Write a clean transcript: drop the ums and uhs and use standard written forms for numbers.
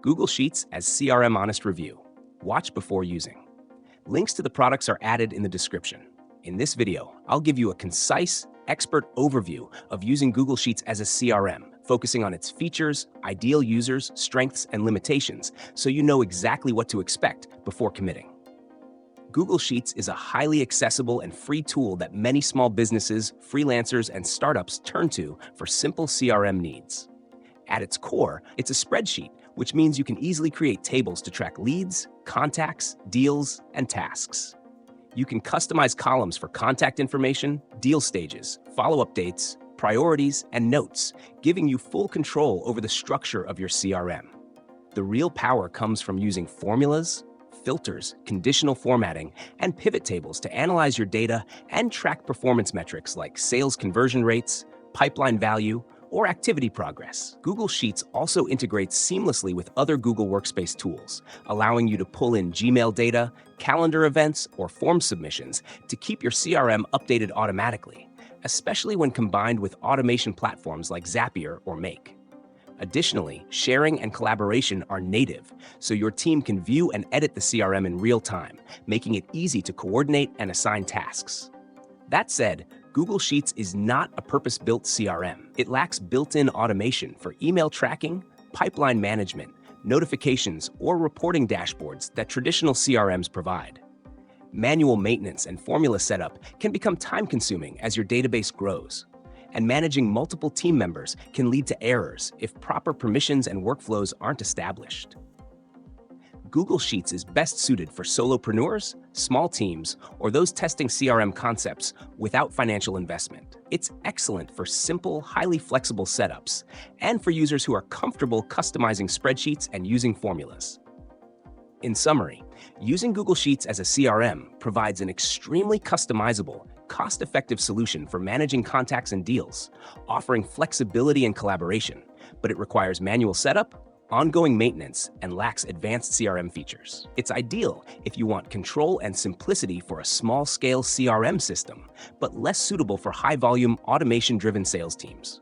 Google Sheets as CRM Honest Review. Watch before using. Links to the products are added in the description. In this video, I'll give you a concise, expert overview of using Google Sheets as a CRM, focusing on its features, ideal users, strengths, and limitations, so you know exactly what to expect before committing. Google Sheets is a highly accessible and free tool that many small businesses, freelancers, and startups turn to for simple CRM needs. At its core, it's a spreadsheet, which means you can easily create tables to track leads, contacts, deals, and tasks. You can customize columns for contact information, deal stages, follow-up dates, priorities, and notes, giving you full control over the structure of your CRM. The real power comes from using formulas, filters, conditional formatting, and pivot tables to analyze your data and track performance metrics like sales conversion rates, pipeline value, or activity progress. Google Sheets also integrates seamlessly with other Google Workspace tools, allowing you to pull in Gmail data, calendar events, or form submissions to keep your CRM updated automatically, especially when combined with automation platforms like Zapier or Make. Additionally, sharing and collaboration are native, so your team can view and edit the CRM in real time, making it easy to coordinate and assign tasks. That said, Google Sheets is not a purpose-built CRM. It lacks built-in automation for email tracking, pipeline management, notifications, or reporting dashboards that traditional CRMs provide. Manual maintenance and formula setup can become time-consuming as your database grows, and managing multiple team members can lead to errors if proper permissions and workflows aren't established. Google Sheets is best suited for solopreneurs, small teams, or those testing CRM concepts without financial investment. It's excellent for simple, highly flexible setups, and for users who are comfortable customizing spreadsheets and using formulas. In summary, using Google Sheets as a CRM provides an extremely customizable, cost-effective solution for managing contacts and deals, offering flexibility and collaboration, but it requires manual setup, ongoing maintenance, and lacks advanced CRM features. It's ideal if you want control and simplicity for a small-scale CRM system, but less suitable for high-volume, automation-driven sales teams.